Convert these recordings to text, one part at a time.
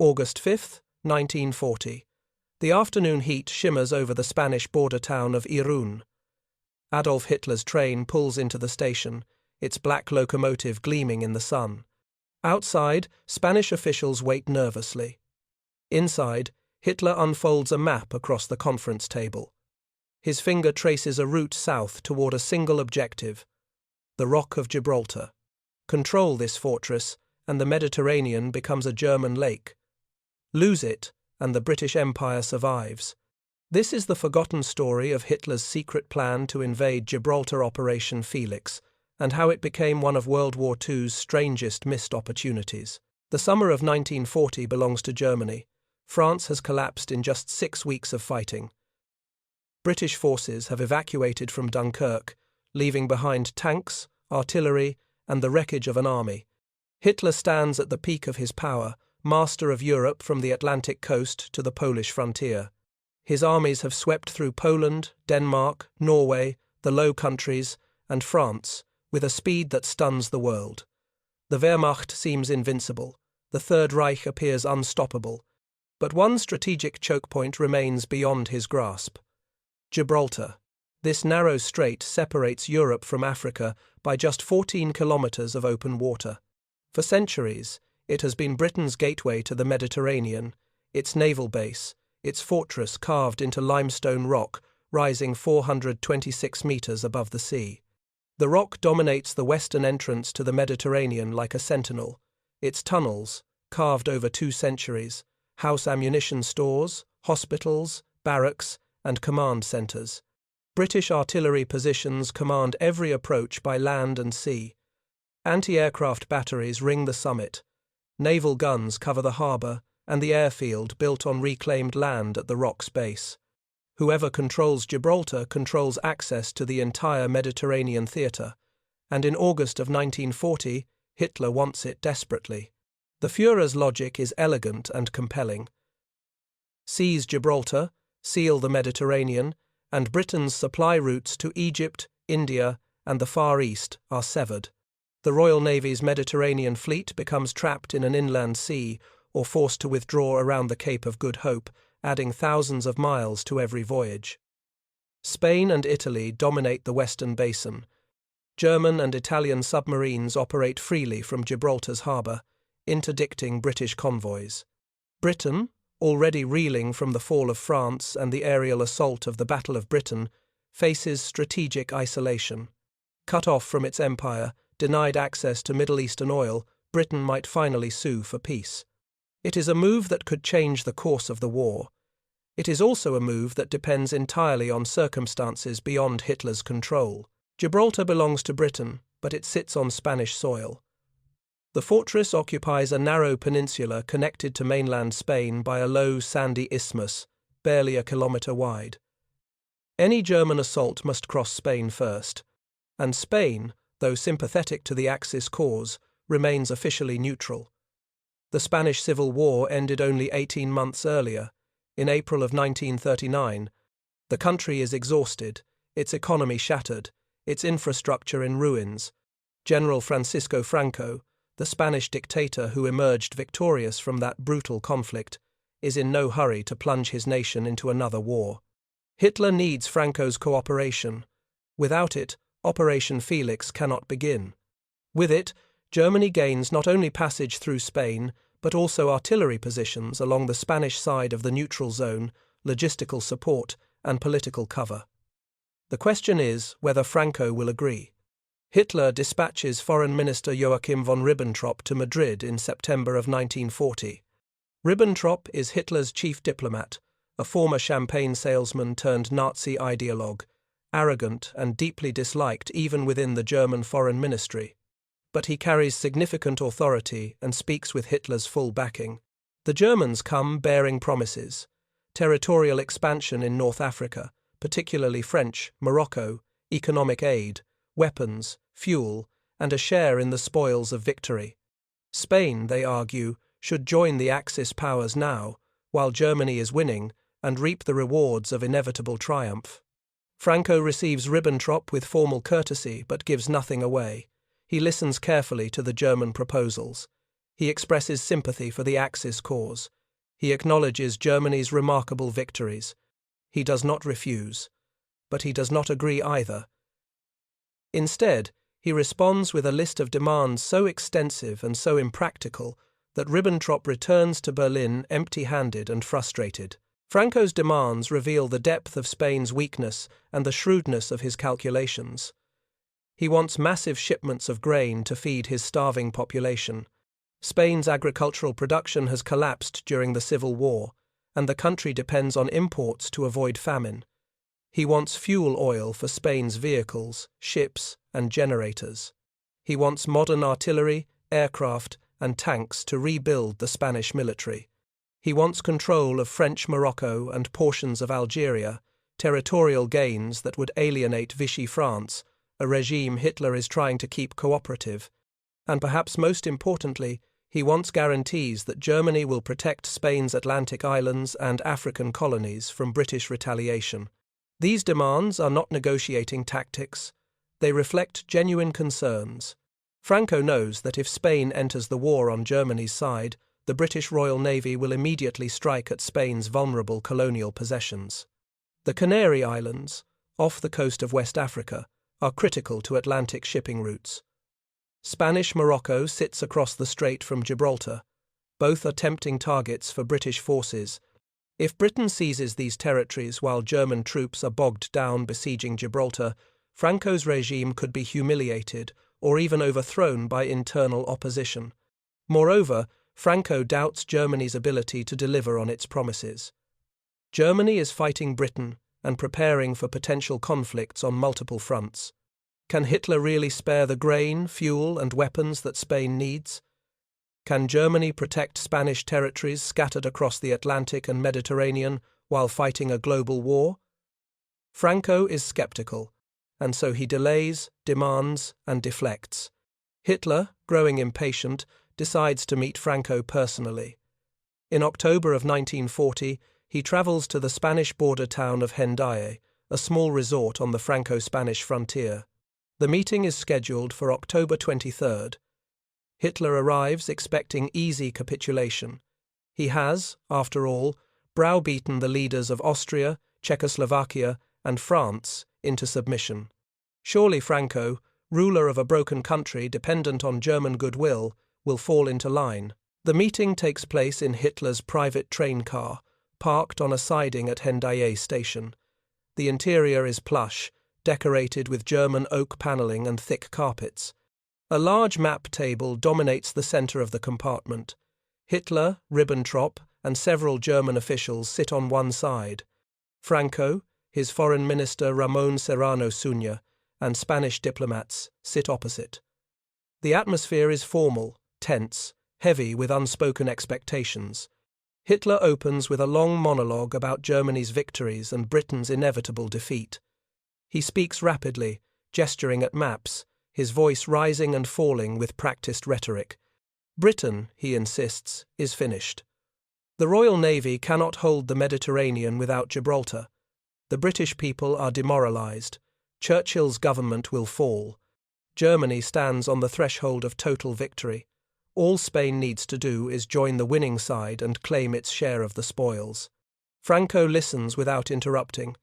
August 5, 1940. The afternoon heat shimmers over the Spanish border town of Irún. Adolf Hitler's train pulls into the station, its black locomotive gleaming in the sun. Outside, Spanish officials wait nervously. Inside, Hitler unfolds a map across the conference table. His finger traces a route south toward a single objective: the Rock of Gibraltar. Control this fortress, and the Mediterranean becomes a German lake. Lose it, and the British Empire survives. This is the forgotten story of Hitler's secret plan to invade Gibraltar, Operation Felix, and how it became one of World War II's strangest missed opportunities. The summer of 1940 belongs to Germany. France has collapsed in just 6 weeks of fighting. British forces have evacuated from Dunkirk, leaving behind tanks, artillery, and the wreckage of an army. Hitler stands at the peak of his power, master of Europe from the Atlantic coast to the Polish frontier. His armies have swept through Poland, Denmark, Norway, the Low Countries, and France, with a speed that stuns the world. The Wehrmacht seems invincible. The Third Reich appears unstoppable. But one strategic choke point remains beyond his grasp: Gibraltar. This narrow strait separates Europe from Africa by just 14 kilometers of open water. For centuries, it has been Britain's gateway to the Mediterranean, its naval base, its fortress carved into limestone rock rising 426 meters above the sea. The rock dominates the western entrance to the Mediterranean like a sentinel. Its tunnels, carved over 2 centuries, house ammunition stores, hospitals, barracks, and command centers. British artillery positions command every approach by land and sea. Anti-aircraft batteries ring the summit. Naval guns cover the harbour and the airfield built on reclaimed land at the rock's base. Whoever controls Gibraltar controls access to the entire Mediterranean theatre, and in August of 1940, Hitler wants it desperately. The Führer's logic is elegant and compelling. Seize Gibraltar, seal the Mediterranean, and Britain's supply routes to Egypt, India, and the Far East are severed. The Royal Navy's Mediterranean fleet becomes trapped in an inland sea or forced to withdraw around the Cape of Good Hope, adding thousands of miles to every voyage. Spain and Italy dominate the western basin. German and Italian submarines operate freely from Gibraltar's harbour, interdicting British convoys. Britain, already reeling from the fall of France and the aerial assault of the Battle of Britain, faces strategic isolation. Cut off from its empire, denied access to Middle Eastern oil, Britain might finally sue for peace. It is a move that could change the course of the war. It is also a move that depends entirely on circumstances beyond Hitler's control. Gibraltar belongs to Britain, but it sits on Spanish soil. The fortress occupies a narrow peninsula connected to mainland Spain by a low, sandy isthmus, barely a kilometre wide. Any German assault must cross Spain first, and Spain, though sympathetic to the Axis cause, remains officially neutral. The Spanish Civil War ended only 18 months earlier, in April of 1939. The country is exhausted, its economy shattered, its infrastructure in ruins. General Francisco Franco, the Spanish dictator who emerged victorious from that brutal conflict, is in no hurry to plunge his nation into another war. Hitler needs Franco's cooperation. Without it, Operation Felix cannot begin. With it, Germany gains not only passage through Spain, but also artillery positions along the Spanish side of the neutral zone, logistical support, and political cover. The question is whether Franco will agree. Hitler dispatches Foreign Minister Joachim von Ribbentrop to Madrid in September of 1940. Ribbentrop is Hitler's chief diplomat, a former champagne salesman turned Nazi ideologue, arrogant and deeply disliked even within the German foreign ministry. But he carries significant authority and speaks with Hitler's full backing. The Germans come bearing promises: territorial expansion in North Africa, particularly French, Morocco, economic aid, weapons, fuel, and a share in the spoils of victory. Spain, they argue, should join the Axis powers now, while Germany is winning, and reap the rewards of inevitable triumph. Franco receives Ribbentrop with formal courtesy but gives nothing away. He listens carefully to the German proposals. He expresses sympathy for the Axis cause. He acknowledges Germany's remarkable victories. He does not refuse, but he does not agree either. Instead, he responds with a list of demands so extensive and so impractical that Ribbentrop returns to Berlin empty-handed and frustrated. Franco's demands reveal the depth of Spain's weakness and the shrewdness of his calculations. He wants massive shipments of grain to feed his starving population. Spain's agricultural production has collapsed during the Civil War, and the country depends on imports to avoid famine. He wants fuel oil for Spain's vehicles, ships, and generators. He wants modern artillery, aircraft, and tanks to rebuild the Spanish military. He wants control of French Morocco and portions of Algeria, territorial gains that would alienate Vichy France, a regime Hitler is trying to keep cooperative. And perhaps most importantly, he wants guarantees that Germany will protect Spain's Atlantic islands and African colonies from British retaliation. These demands are not negotiating tactics. They reflect genuine concerns. Franco knows that if Spain enters the war on Germany's side, the British Royal Navy will immediately strike at Spain's vulnerable colonial possessions. The Canary Islands, off the coast of West Africa, are critical to Atlantic shipping routes. Spanish Morocco sits across the strait from Gibraltar. Both are tempting targets for British forces. If Britain seizes these territories while German troops are bogged down besieging Gibraltar, Franco's regime could be humiliated or even overthrown by internal opposition. Moreover, Franco doubts Germany's ability to deliver on its promises. Germany is fighting Britain and preparing for potential conflicts on multiple fronts. Can Hitler really spare the grain, fuel, and weapons that Spain needs? Can Germany protect Spanish territories scattered across the Atlantic and Mediterranean while fighting a global war? Franco is skeptical, and so he delays, demands, and deflects. Hitler, growing impatient, decides to meet Franco personally. In October of 1940, he travels to the Spanish border town of Hendaye, a small resort on the Franco-Spanish frontier. The meeting is scheduled for October 23rd. Hitler arrives expecting easy capitulation. He has, after all, browbeaten the leaders of Austria, Czechoslovakia, and France into submission. Surely Franco, ruler of a broken country dependent on German goodwill, will fall into line. The meeting takes place in Hitler's private train car, parked on a siding at Hendaye station. The interior is plush, decorated with German oak paneling and thick carpets. A large map table dominates the center of the compartment. Hitler, Ribbentrop, and several German officials sit on one side. Franco, his foreign minister Ramon Serrano Suñer, and Spanish diplomats sit opposite. The atmosphere is formal, tense, heavy with unspoken expectations. Hitler opens with a long monologue about Germany's victories and Britain's inevitable defeat. He speaks rapidly, gesturing at maps, his voice rising and falling with practiced rhetoric. Britain, he insists, is finished. The Royal Navy cannot hold the Mediterranean without Gibraltar. The British people are demoralized. Churchill's government will fall. Germany stands on the threshold of total victory. All Spain needs to do is join the winning side and claim its share of the spoils. Franco listens without interrupting.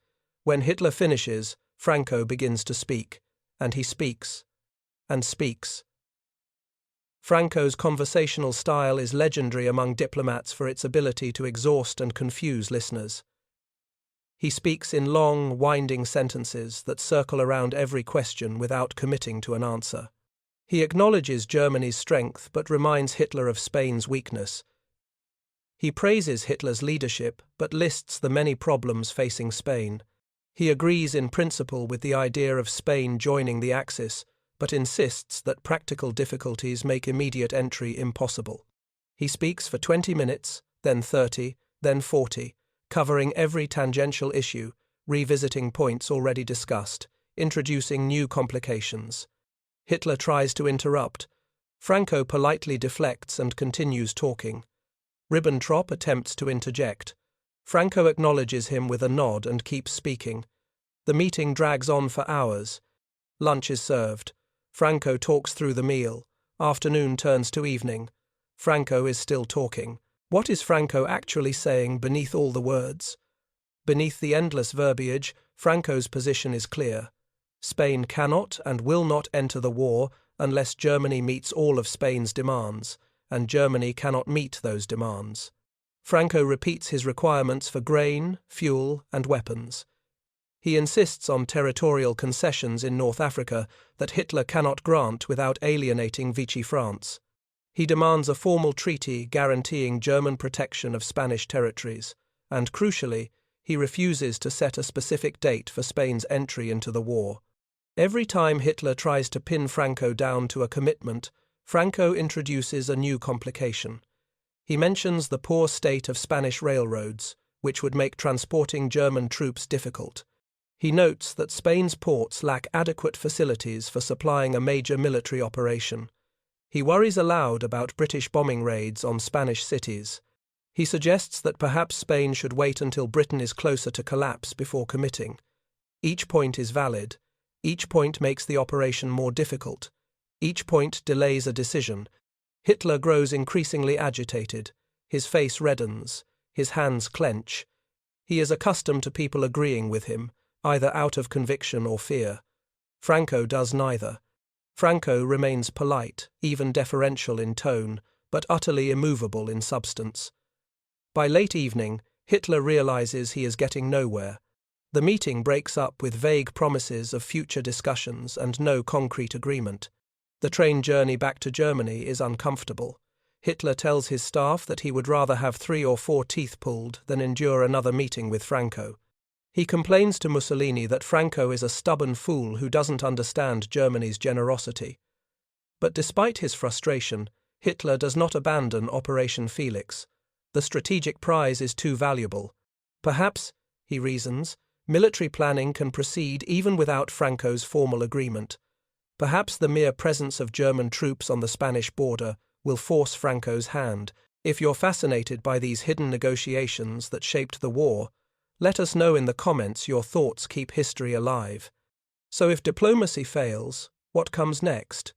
When Hitler finishes, Franco begins to speak, and he speaks, and speaks. Franco's conversational style is legendary among diplomats for its ability to exhaust and confuse listeners. He speaks in long, winding sentences that circle around every question without committing to an answer. He acknowledges Germany's strength but reminds Hitler of Spain's weakness. He praises Hitler's leadership but lists the many problems facing Spain. He agrees in principle with the idea of Spain joining the Axis, but insists that practical difficulties make immediate entry impossible. He speaks for 20 minutes, then 30, then 40, covering every tangential issue, revisiting points already discussed, introducing new complications. Hitler tries to interrupt. Franco politely deflects and continues talking. Ribbentrop attempts to interject. Franco acknowledges him with a nod and keeps speaking. The meeting drags on for hours. Lunch is served. Franco talks through the meal. Afternoon turns to evening. Franco is still talking. What is Franco actually saying beneath all the words? Beneath the endless verbiage, Franco's position is clear. Spain cannot and will not enter the war unless Germany meets all of Spain's demands, and Germany cannot meet those demands. Franco repeats his requirements for grain, fuel, and weapons. He insists on territorial concessions in North Africa that Hitler cannot grant without alienating Vichy France. He demands a formal treaty guaranteeing German protection of Spanish territories, and crucially, he refuses to set a specific date for Spain's entry into the war. Every time Hitler tries to pin Franco down to a commitment, Franco introduces a new complication. He mentions the poor state of Spanish railroads, which would make transporting German troops difficult. He notes that Spain's ports lack adequate facilities for supplying a major military operation. He worries aloud about British bombing raids on Spanish cities. He suggests that perhaps Spain should wait until Britain is closer to collapse before committing. Each point is valid. Each point makes the operation more difficult. Each point delays a decision. Hitler grows increasingly agitated. His face reddens. His hands clench. He is accustomed to people agreeing with him, either out of conviction or fear. Franco does neither. Franco remains polite, even deferential in tone, but utterly immovable in substance. By late evening, Hitler realizes he is getting nowhere. The meeting breaks up with vague promises of future discussions and no concrete agreement. The train journey back to Germany is uncomfortable. Hitler tells his staff that he would rather have 3 or 4 teeth pulled than endure another meeting with Franco. He complains to Mussolini that Franco is a stubborn fool who doesn't understand Germany's generosity. But despite his frustration, Hitler does not abandon Operation Felix. The strategic prize is too valuable. Perhaps, he reasons, military planning can proceed even without Franco's formal agreement. Perhaps the mere presence of German troops on the Spanish border will force Franco's hand. If you're fascinated by these hidden negotiations that shaped the war, let us know in the comments. Your thoughts keep history alive. So if diplomacy fails, what comes next?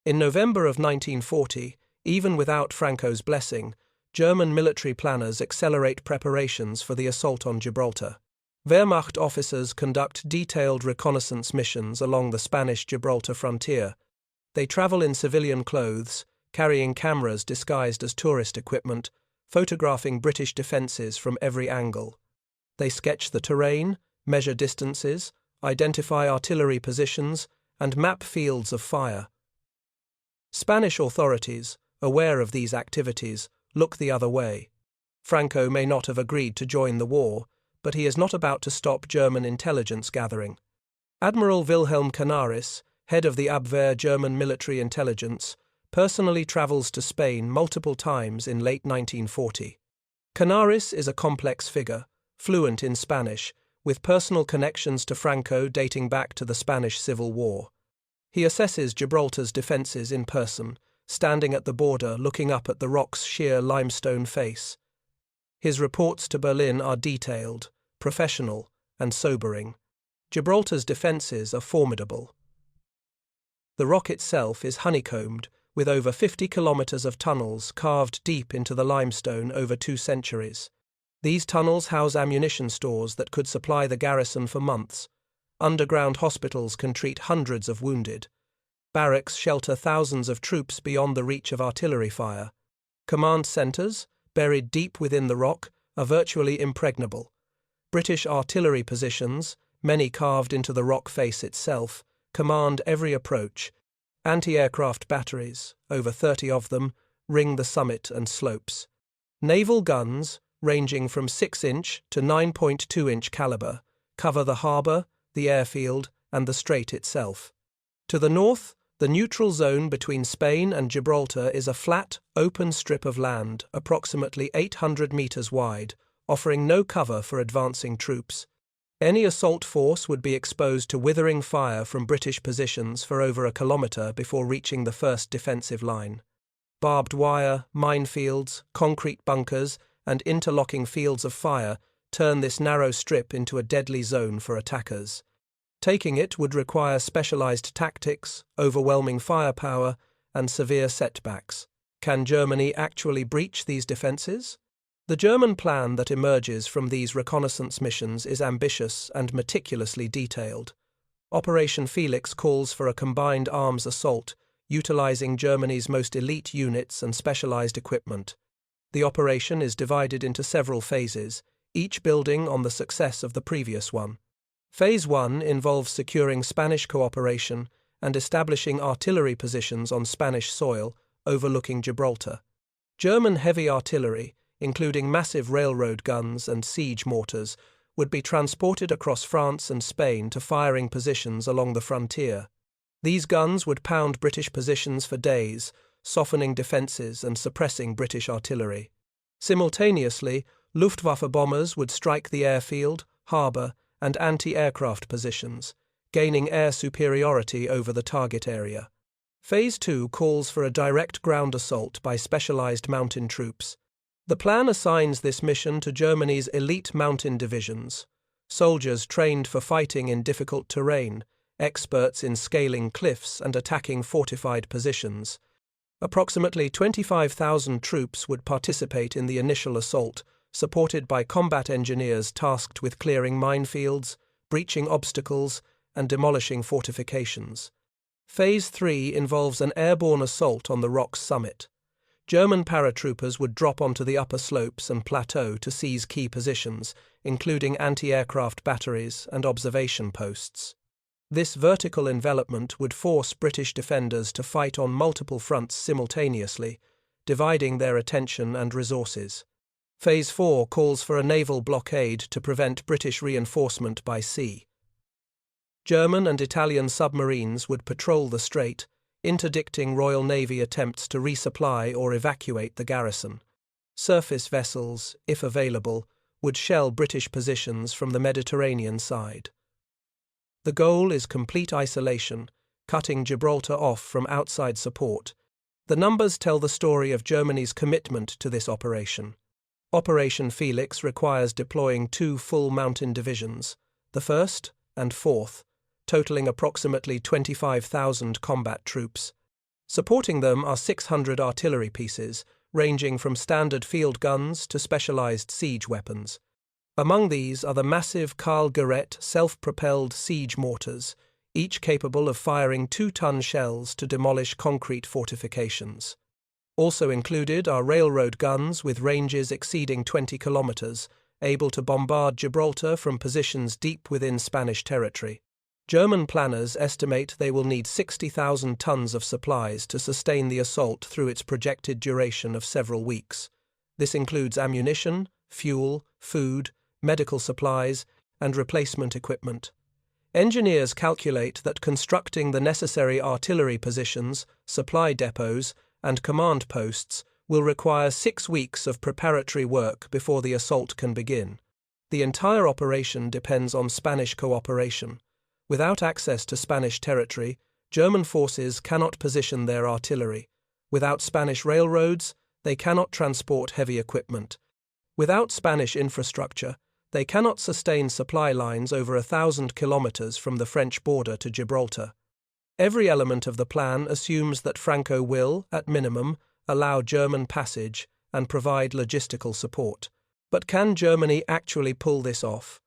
In November of 1940, even without Franco's blessing, German military planners accelerate preparations for the assault on Gibraltar. Wehrmacht officers conduct detailed reconnaissance missions along the Spanish Gibraltar frontier. They travel in civilian clothes, carrying cameras disguised as tourist equipment, photographing British defences from every angle. They sketch the terrain, measure distances, identify artillery positions, and map fields of fire. Spanish authorities, aware of these activities, look the other way. Franco may not have agreed to join the war, but he is not about to stop German intelligence gathering. Admiral Wilhelm Canaris, head of the Abwehr German military intelligence, personally travels to Spain multiple times in late 1940. Canaris is a complex figure, fluent in Spanish, with personal connections to Franco dating back to the Spanish Civil War. He assesses Gibraltar's defences in person, standing at the border looking up at the rock's sheer limestone face. His reports to Berlin are detailed, professional, and sobering. Gibraltar's defences are formidable. The rock itself is honeycombed, with over 50 kilometres of tunnels carved deep into the limestone over 2 centuries. These tunnels house ammunition stores that could supply the garrison for months. Underground hospitals can treat hundreds of wounded. Barracks shelter thousands of troops beyond the reach of artillery fire. Command centres, buried deep within the rock, are virtually impregnable. British artillery positions, many carved into the rock face itself, command every approach. Anti-aircraft batteries, over 30 of them, ring the summit and slopes. Naval guns, ranging from 6-inch to 9.2-inch caliber, cover the harbour, the airfield, and the strait itself. To the north, the neutral zone between Spain and Gibraltar is a flat, open strip of land approximately 800 metres wide, offering no cover for advancing troops. Any assault force would be exposed to withering fire from British positions for over a kilometre before reaching the first defensive line. Barbed wire, minefields, concrete bunkers, and interlocking fields of fire turn this narrow strip into a deadly zone for attackers. Taking it would require specialized tactics, overwhelming firepower, and severe setbacks. Can Germany actually breach these defences? The German plan that emerges from these reconnaissance missions is ambitious and meticulously detailed. Operation Felix calls for a combined arms assault, utilizing Germany's most elite units and specialized equipment. The operation is divided into several phases, each building on the success of the previous one. Phase 1 involves securing Spanish cooperation and establishing artillery positions on Spanish soil overlooking Gibraltar. German heavy artillery, including massive railroad guns and siege mortars, would be transported across France and Spain to firing positions along the frontier. These guns would pound British positions for days, softening defences and suppressing British artillery. Simultaneously, Luftwaffe bombers would strike the airfield, harbour, and anti-aircraft positions, gaining air superiority over the target area. Phase 2 calls for a direct ground assault by specialized mountain troops. The plan assigns this mission to Germany's elite mountain divisions, soldiers trained for fighting in difficult terrain, experts in scaling cliffs and attacking fortified positions. Approximately 25,000 troops would participate in the initial assault, supported by combat engineers tasked with clearing minefields, breaching obstacles, and demolishing fortifications. Phase 3 involves an airborne assault on the rock's summit. German paratroopers would drop onto the upper slopes and plateau to seize key positions, including anti-aircraft batteries and observation posts. This vertical envelopment would force British defenders to fight on multiple fronts simultaneously, dividing their attention and resources. Phase 4 calls for a naval blockade to prevent British reinforcement by sea. German and Italian submarines would patrol the strait, interdicting Royal Navy attempts to resupply or evacuate the garrison. Surface vessels, if available, would shell British positions from the Mediterranean side. The goal is complete isolation, cutting Gibraltar off from outside support. The numbers tell the story of Germany's commitment to this operation. Operation Felix requires deploying 2 full mountain divisions, the 1st and 4th, totaling approximately 25,000 combat troops. Supporting them are 600 artillery pieces, ranging from standard field guns to specialized siege weapons. Among these are the massive Karl Gerät self-propelled siege mortars, each capable of firing 2-ton shells to demolish concrete fortifications. Also included are railroad guns with ranges exceeding 20 kilometers, able to bombard Gibraltar from positions deep within Spanish territory. German planners estimate they will need 60,000 tons of supplies to sustain the assault through its projected duration of several weeks. This includes ammunition, fuel, food, medical supplies, and replacement equipment. Engineers calculate that constructing the necessary artillery positions, supply depots, and command posts will require 6 weeks of preparatory work before the assault can begin. The entire operation depends on Spanish cooperation. Without access to Spanish territory, German forces cannot position their artillery. Without Spanish railroads, they cannot transport heavy equipment. Without Spanish infrastructure, they cannot sustain supply lines over 1,000 kilometers from the French border to Gibraltar. Every element of the plan assumes that Franco will, at minimum, allow German passage and provide logistical support. But can Germany actually pull this off?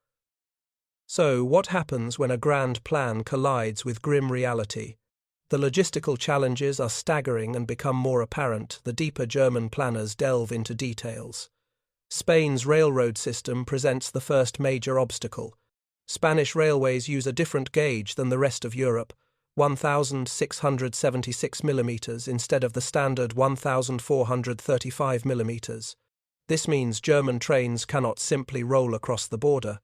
So, what happens when a grand plan collides with grim reality? The logistical challenges are staggering and become more apparent the deeper German planners delve into details. Spain's railroad system presents the first major obstacle. Spanish railways use a different gauge than the rest of Europe, 1,676 millimeters instead of the standard 1,435 millimeters. This means German trains cannot simply roll across the border.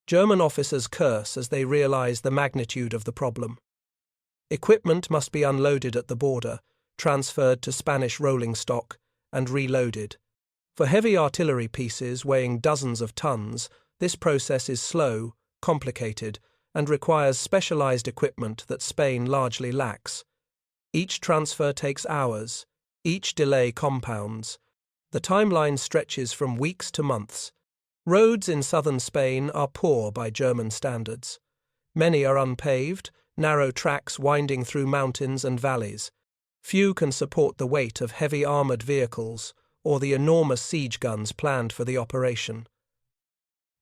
German officers curse as they realize the magnitude of the problem. Equipment must be unloaded at the border, transferred to Spanish rolling stock, and reloaded. For heavy artillery pieces weighing dozens of tons, this process is slow, complicated, and requires specialized equipment that Spain largely lacks. Each transfer takes hours, each delay compounds. The timeline stretches from weeks to months. Roads in southern Spain are poor by German standards. Many are unpaved, narrow tracks winding through mountains and valleys. Few can support the weight of heavy armored vehicles or the enormous siege guns planned for the operation.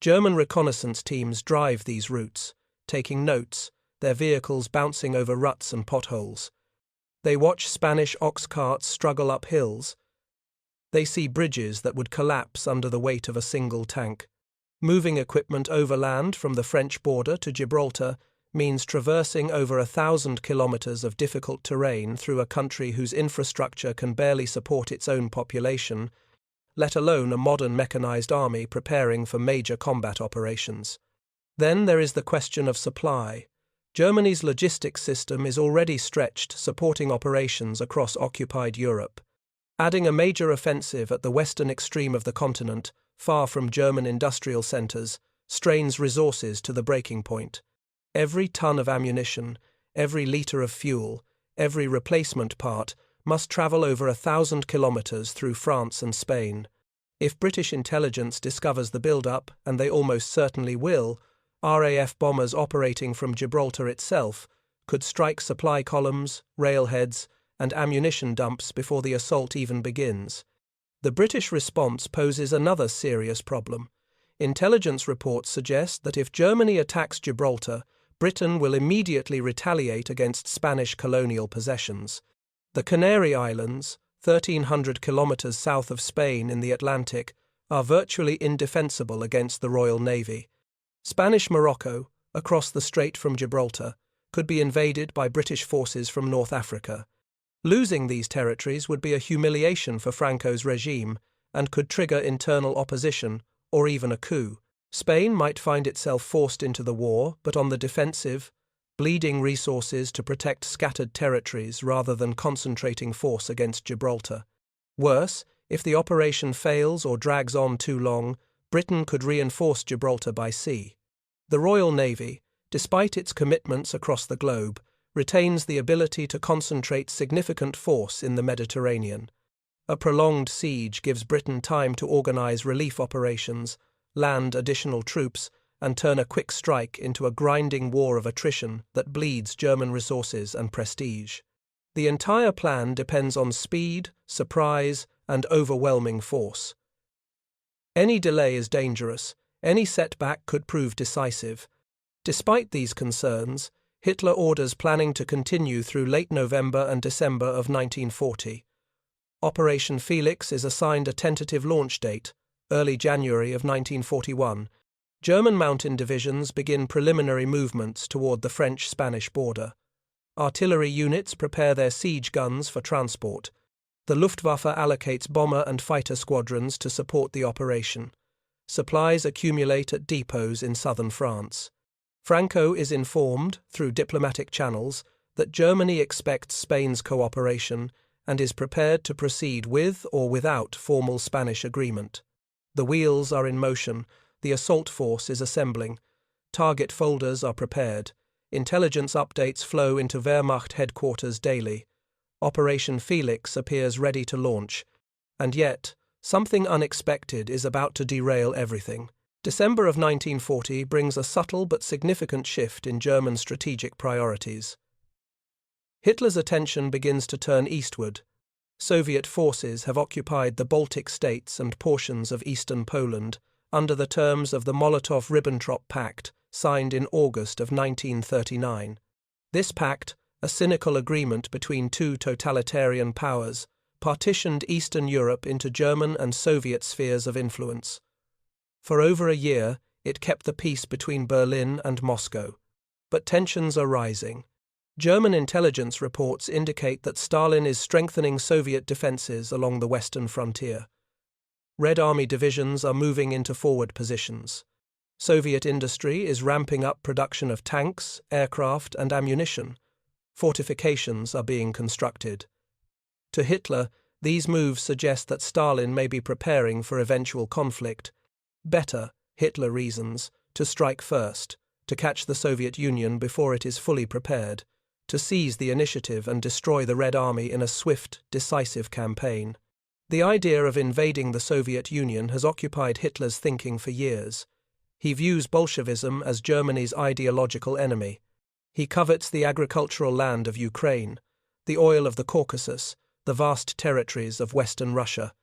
German reconnaissance teams drive these routes, taking notes, their vehicles bouncing over ruts and potholes. They watch Spanish ox carts struggle up hills. They see bridges that would collapse under the weight of a single tank. Moving equipment overland from the French border to Gibraltar means traversing over 1,000 kilometers of difficult terrain through a country whose infrastructure can barely support its own population, let alone a modern mechanized army preparing for major combat operations. Then there is the question of supply. Germany's logistics system is already stretched, supporting operations across occupied Europe. Adding a major offensive at the western extreme of the continent, far from German industrial centers, strains resources to the breaking point. Every ton of ammunition, every liter of fuel, every replacement part must travel over 1,000 kilometers through France and Spain. If British intelligence discovers the build-up, and they almost certainly will, RAF bombers operating from Gibraltar itself could strike supply columns, railheads, and ammunition dumps before the assault even begins. The British response poses another serious problem. Intelligence reports suggest that if Germany attacks Gibraltar, Britain will immediately retaliate against Spanish colonial possessions. The Canary Islands, 1,300 kilometers south of Spain in the Atlantic, are virtually indefensible against the Royal Navy. Spanish Morocco, across the Strait from Gibraltar, could be invaded by British forces from North Africa. Losing these territories would be a humiliation for Franco's regime and could trigger internal opposition or even a coup. Spain might find itself forced into the war, but on the defensive, bleeding resources to protect scattered territories rather than concentrating force against Gibraltar. Worse, if the operation fails or drags on too long, Britain could reinforce Gibraltar by sea. The Royal Navy, despite its commitments across the globe, retains the ability to concentrate significant force in the Mediterranean. A prolonged siege gives Britain time to organize relief operations, land additional troops, and turn a quick strike into a grinding war of attrition that bleeds German resources and prestige. The entire plan depends on speed, surprise, and overwhelming force. Any delay is dangerous. Any setback could prove decisive. Despite these concerns, Hitler orders planning to continue through late November and December of 1940. Operation Felix is assigned a tentative launch date, early January of 1941. German mountain divisions begin preliminary movements toward the French-Spanish border. Artillery units prepare their siege guns for transport. The Luftwaffe allocates bomber and fighter squadrons to support the operation. Supplies accumulate at depots in southern France. Franco is informed, through diplomatic channels, that Germany expects Spain's cooperation and is prepared to proceed with or without formal Spanish agreement. The wheels are in motion, the assault force is assembling, target folders are prepared, intelligence updates flow into Wehrmacht headquarters daily. Operation Felix appears ready to launch, and yet, something unexpected is about to derail everything. December of 1940 brings a subtle but significant shift in German strategic priorities. Hitler's attention begins to turn eastward. Soviet forces have occupied the Baltic states and portions of eastern Poland under the terms of the Molotov-Ribbentrop Pact, signed in August of 1939. This pact, a cynical agreement between two totalitarian powers, partitioned Eastern Europe into German and Soviet spheres of influence. For over a year, it kept the peace between Berlin and Moscow. But tensions are rising. German intelligence reports indicate that Stalin is strengthening Soviet defenses along the western frontier. Red Army divisions are moving into forward positions. Soviet industry is ramping up production of tanks, aircraft, and ammunition. Fortifications are being constructed. To Hitler, these moves suggest that Stalin may be preparing for eventual conflict. Better, Hitler reasons, to strike first, to catch the Soviet Union before it is fully prepared, to seize the initiative and destroy the Red Army in a swift, decisive campaign. The idea of invading the Soviet Union has occupied Hitler's thinking for years. He views Bolshevism as Germany's ideological enemy. He covets the agricultural land of Ukraine, the oil of the Caucasus, the vast territories of Western Russia.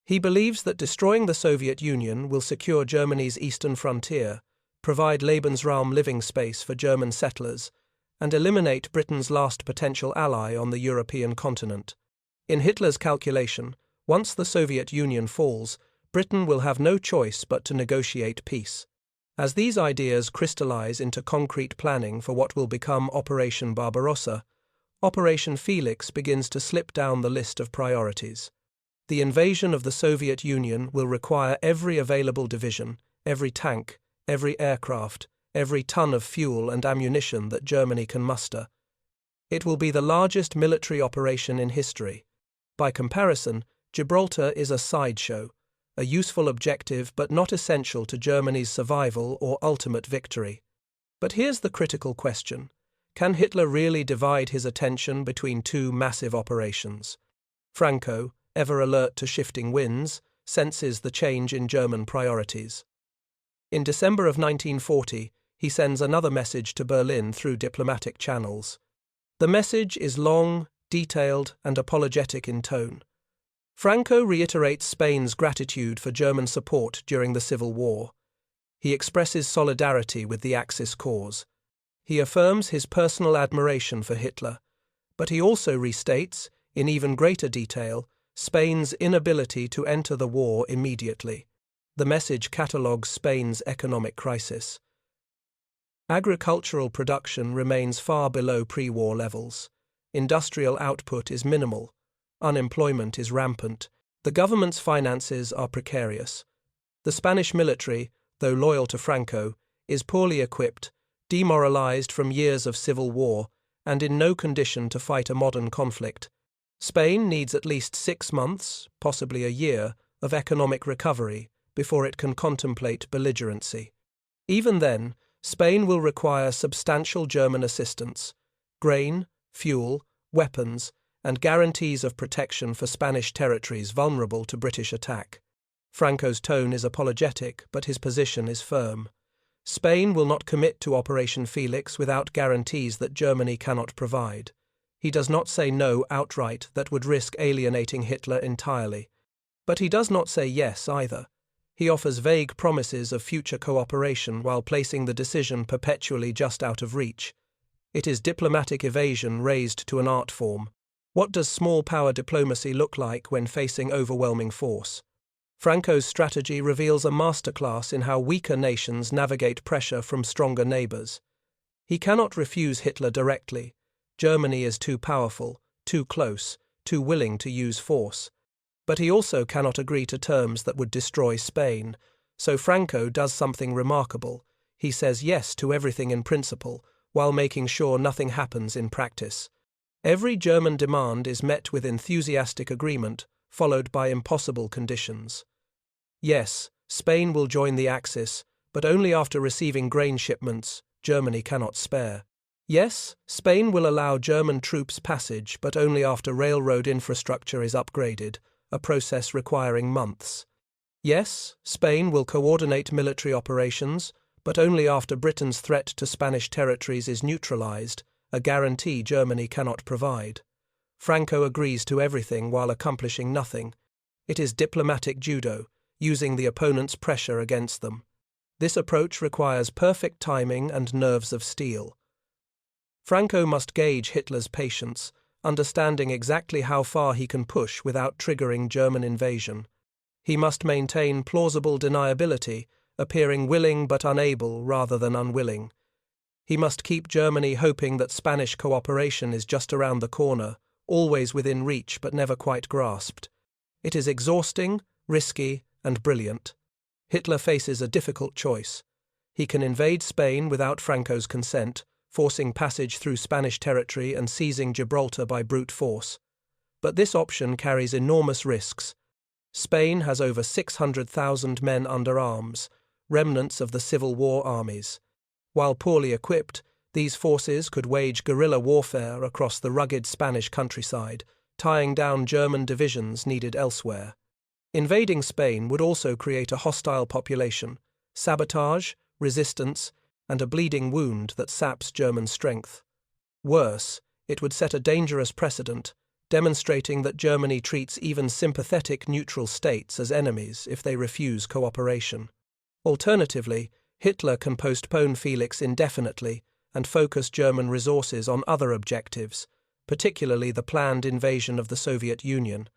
He believes that destroying the Soviet Union will secure Germany's eastern frontier, provide Lebensraum living space for German settlers, and eliminate Britain's last potential ally on the European continent. In Hitler's calculation, once the Soviet Union falls, Britain will have no choice but to negotiate peace. As these ideas crystallize into concrete planning for what will become Operation Barbarossa, Operation Felix begins to slip down the list of priorities. The invasion of the Soviet Union will require every available division, every tank, every aircraft, every ton of fuel and ammunition that Germany can muster. It will be the largest military operation in history. By comparison, Gibraltar is a sideshow, a useful objective but not essential to Germany's survival or ultimate victory. But here's the critical question. Can Hitler really divide his attention between two massive operations? Franco, ever alert to shifting winds, senses the change in German priorities. In December of 1940, he sends another message to Berlin through diplomatic channels. The message is long, detailed, and apologetic in tone. Franco reiterates Spain's gratitude for German support during the Civil War. He expresses solidarity with the Axis cause. He affirms his personal admiration for Hitler, but he also restates, in even greater detail, Spain's inability to enter the war immediately. The message catalogues Spain's economic crisis. Agricultural production remains far below pre-war levels. Industrial output is minimal. Unemployment is rampant. The government's finances are precarious. The Spanish military, though loyal to Franco, is poorly equipped, demoralized from years of civil war, and in no condition to fight a modern conflict. Spain needs at least 6 months, possibly a year, of economic recovery before it can contemplate belligerency. Even then, Spain will require substantial German assistance, grain, fuel, weapons, and guarantees of protection for Spanish territories vulnerable to British attack. Franco's tone is apologetic, but his position is firm. Spain will not commit to Operation Felix without guarantees that Germany cannot provide. He does not say no outright that would risk alienating Hitler entirely. But he does not say yes either. He offers vague promises of future cooperation while placing the decision perpetually just out of reach. It is diplomatic evasion raised to an art form. What does small power diplomacy look like when facing overwhelming force? Franco's strategy reveals a masterclass in how weaker nations navigate pressure from stronger neighbors. He cannot refuse Hitler directly. Germany is too powerful, too close, too willing to use force. But he also cannot agree to terms that would destroy Spain. So Franco does something remarkable. He says yes to everything in principle, while making sure nothing happens in practice. Every German demand is met with enthusiastic agreement, followed by impossible conditions. Yes, Spain will join the Axis, but only after receiving grain shipments Germany cannot spare. Yes, Spain will allow German troops passage, but only after railroad infrastructure is upgraded, a process requiring months. Yes, Spain will coordinate military operations, but only after Britain's threat to Spanish territories is neutralized, a guarantee Germany cannot provide. Franco agrees to everything while accomplishing nothing. It is diplomatic judo, using the opponent's pressure against them. This approach requires perfect timing and nerves of steel. Franco must gauge Hitler's patience, understanding exactly how far he can push without triggering German invasion. He must maintain plausible deniability, appearing willing but unable rather than unwilling. He must keep Germany hoping that Spanish cooperation is just around the corner, always within reach but never quite grasped. It is exhausting, risky, and brilliant. Hitler faces a difficult choice. He can invade Spain without Franco's consent, forcing passage through Spanish territory and seizing Gibraltar by brute force. But this option carries enormous risks. Spain has over 600,000 men under arms, remnants of the Civil War armies. While poorly equipped, these forces could wage guerrilla warfare across the rugged Spanish countryside, tying down German divisions needed elsewhere. Invading Spain would also create a hostile population, sabotage, resistance, and a bleeding wound that saps German strength. Worse, It would set a dangerous precedent, demonstrating that Germany treats even sympathetic neutral states as enemies if they refuse cooperation. Alternatively, Hitler can postpone Felix indefinitely and focus German resources on other objectives, particularly the planned invasion of the Soviet Union.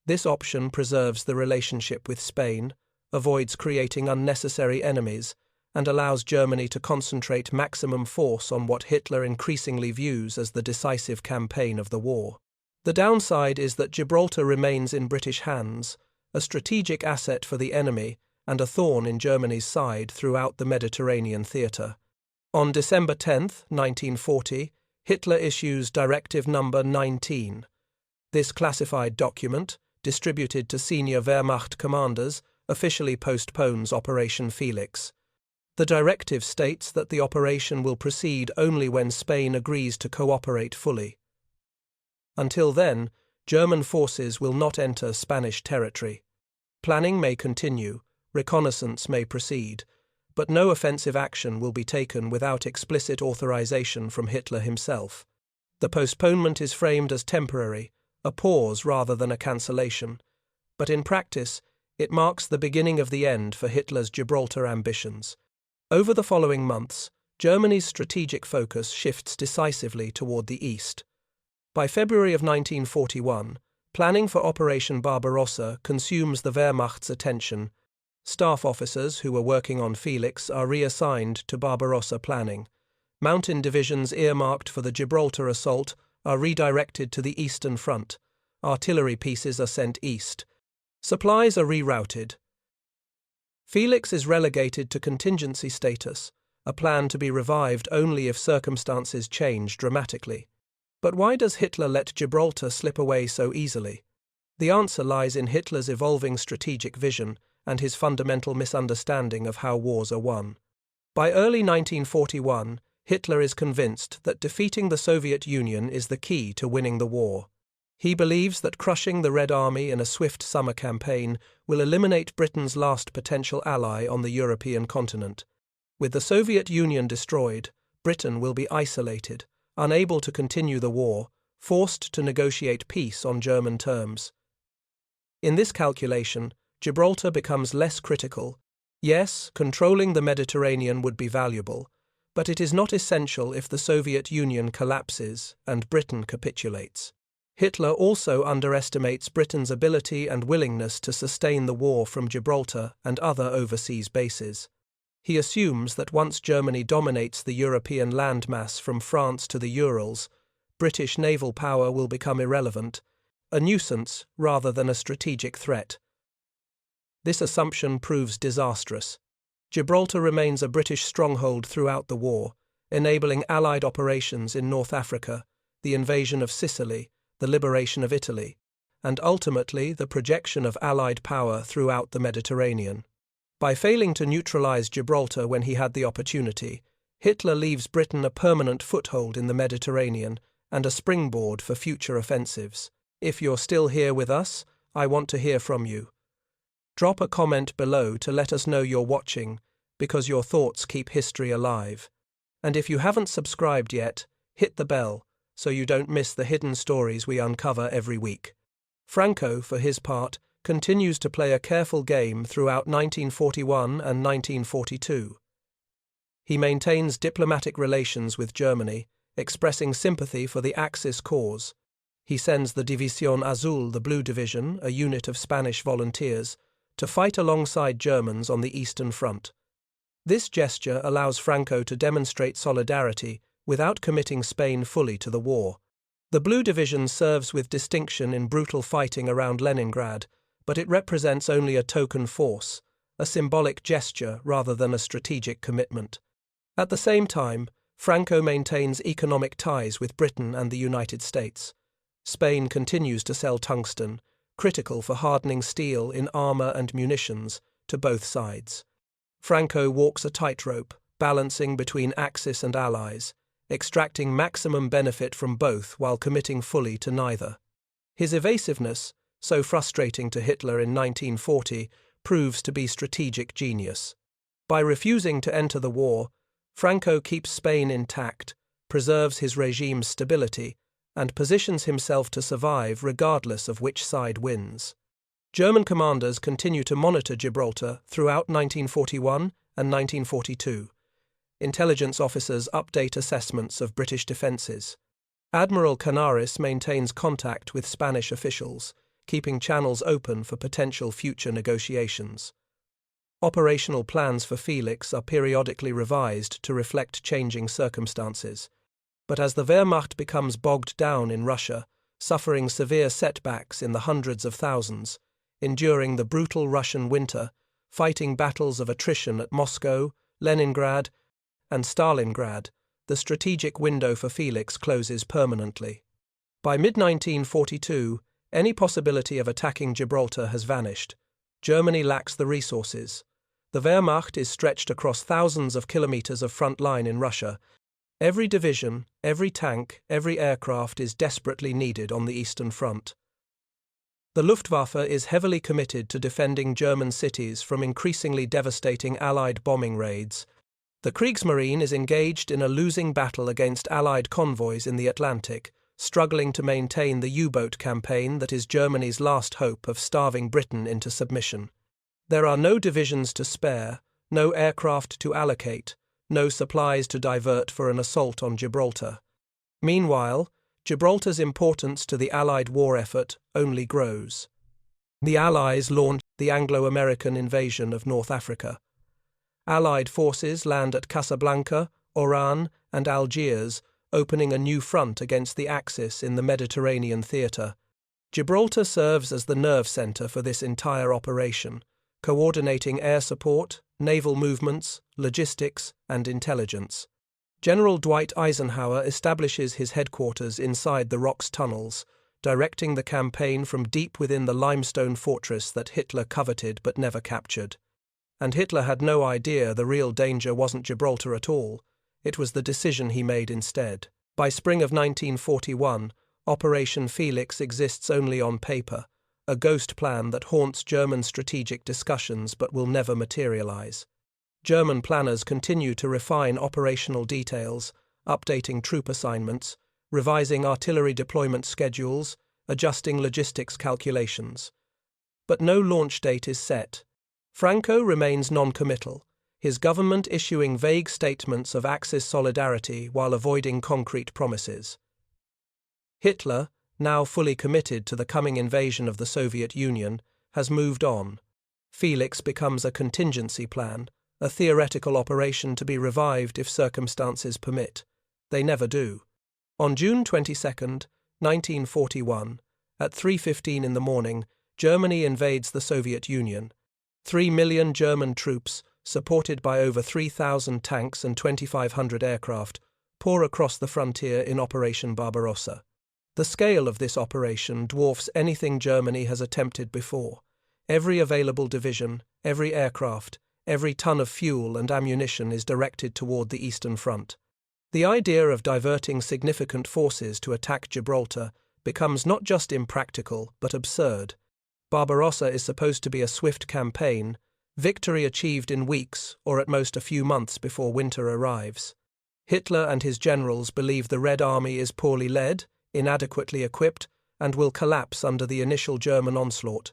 This option preserves the relationship with Spain, avoids creating unnecessary enemies, and allows Germany to concentrate maximum force on what Hitler increasingly views as the decisive campaign of the war. The downside is that Gibraltar remains in British hands, a strategic asset for the enemy and a thorn in Germany's side throughout the Mediterranean theatre. On December 10, 1940, Hitler issues Directive No. 19. This classified document, distributed to senior Wehrmacht commanders, officially postpones Operation Felix. The directive states that the operation will proceed only when Spain agrees to cooperate fully. Until then, German forces will not enter Spanish territory. Planning may continue, reconnaissance may proceed, but no offensive action will be taken without explicit authorization from Hitler himself. The postponement is framed as temporary, a pause rather than a cancellation, but in practice, it marks the beginning of the end for Hitler's Gibraltar ambitions. Over the following months, Germany's strategic focus shifts decisively toward the east. By February of 1941, planning for Operation Barbarossa consumes the Wehrmacht's attention. Staff officers who were working on Felix are reassigned to Barbarossa planning. Mountain divisions earmarked for the Gibraltar assault are redirected to the Eastern Front. Artillery pieces are sent east. Supplies are rerouted. Felix is relegated to contingency status, a plan to be revived only if circumstances change dramatically. But why does Hitler let Gibraltar slip away so easily? The answer lies in Hitler's evolving strategic vision and his fundamental misunderstanding of how wars are won. By early 1941, Hitler is convinced that defeating the Soviet Union is the key to winning the war. He believes that crushing the Red Army in a swift summer campaign will eliminate Britain's last potential ally on the European continent. With the Soviet Union destroyed, Britain will be isolated, unable to continue the war, forced to negotiate peace on German terms. In this calculation, Gibraltar becomes less critical. Yes, controlling the Mediterranean would be valuable, but it is not essential if the Soviet Union collapses and Britain capitulates. Hitler also underestimates Britain's ability and willingness to sustain the war from Gibraltar and other overseas bases. He assumes that once Germany dominates the European landmass from France to the Urals, British naval power will become irrelevant, a nuisance rather than a strategic threat. This assumption proves disastrous. Gibraltar remains a British stronghold throughout the war, enabling Allied operations in North Africa, the invasion of Sicily, the liberation of Italy, and ultimately the projection of Allied power throughout the Mediterranean. By failing to neutralize Gibraltar when he had the opportunity, Hitler leaves Britain a permanent foothold in the Mediterranean and a springboard for future offensives. If you're still here with us, I want to hear from you. Drop a comment below to let us know you're watching, because your thoughts keep history alive. And if you haven't subscribed yet, hit the bell so you don't miss the hidden stories we uncover every week. Franco, for his part, continues to play a careful game throughout 1941 and 1942. He maintains diplomatic relations with Germany, expressing sympathy for the Axis cause. He sends the División Azul, the Blue Division, a unit of Spanish volunteers, to fight alongside Germans on the Eastern Front. This gesture allows Franco to demonstrate solidarity without committing Spain fully to the war. The Blue Division serves with distinction in brutal fighting around Leningrad, but it represents only a token force, a symbolic gesture rather than a strategic commitment. At the same time, Franco maintains economic ties with Britain and the United States. Spain continues to sell tungsten, critical for hardening steel in armor and munitions, to both sides. Franco walks a tightrope, balancing between Axis and Allies, extracting maximum benefit from both while committing fully to neither. His evasiveness, so frustrating to Hitler in 1940, proves to be strategic genius. By refusing to enter the war, Franco keeps Spain intact, preserves his regime's stability, and positions himself to survive regardless of which side wins. German commanders continue to monitor Gibraltar throughout 1941 and 1942. Intelligence officers update assessments of British defences. Admiral Canaris maintains contact with Spanish officials, keeping channels open for potential future negotiations. Operational plans for Felix are periodically revised to reflect changing circumstances. But as the Wehrmacht becomes bogged down in Russia, suffering severe setbacks in the hundreds of thousands, enduring the brutal Russian winter, fighting battles of attrition at Moscow, Leningrad, and Stalingrad, the strategic window for Felix closes permanently. By mid-1942, any possibility of attacking Gibraltar has vanished. Germany lacks the resources. The Wehrmacht is stretched across thousands of kilometers of front line in Russia. Every division, every tank, every aircraft is desperately needed on the Eastern Front. The Luftwaffe is heavily committed to defending German cities from increasingly devastating Allied bombing raids. The Kriegsmarine is engaged in a losing battle against Allied convoys in the Atlantic, struggling to maintain the U-boat campaign that is Germany's last hope of starving Britain into submission. There are no divisions to spare, no aircraft to allocate, no supplies to divert for an assault on Gibraltar. Meanwhile, Gibraltar's importance to the Allied war effort only grows. The Allies launch the Anglo-American invasion of North Africa. Allied forces land at Casablanca, Oran, and Algiers, opening a new front against the Axis in the Mediterranean theatre. Gibraltar serves as the nerve centre for this entire operation, coordinating air support, naval movements, logistics, and intelligence. General Dwight Eisenhower establishes his headquarters inside the Rock's tunnels, directing the campaign from deep within the limestone fortress that Hitler coveted but never captured. And Hitler had no idea the real danger wasn't Gibraltar at all. It was the decision he made instead. By spring of 1941, Operation Felix exists only on paper, a ghost plan that haunts German strategic discussions but will never materialize. German planners continue to refine operational details, updating troop assignments, revising artillery deployment schedules, adjusting logistics calculations. But no launch date is set. Franco remains non-committal, his government issuing vague statements of Axis solidarity while avoiding concrete promises. Hitler, now fully committed to the coming invasion of the Soviet Union, has moved on. Felix becomes a contingency plan, a theoretical operation to be revived if circumstances permit. They never do. On June 22, 1941, at 3:15 in the morning, Germany invades the Soviet Union. 3 million German troops, supported by over 3,000 tanks and 2,500 aircraft, pour across the frontier in Operation Barbarossa. The scale of this operation dwarfs anything Germany has attempted before. Every available division, every aircraft, every ton of fuel and ammunition is directed toward the Eastern Front. The idea of diverting significant forces to attack Gibraltar becomes not just impractical but absurd. Barbarossa is supposed to be a swift campaign, victory achieved in weeks or at most a few months before winter arrives. Hitler and his generals believe the Red Army is poorly led, inadequately equipped, and will collapse under the initial German onslaught.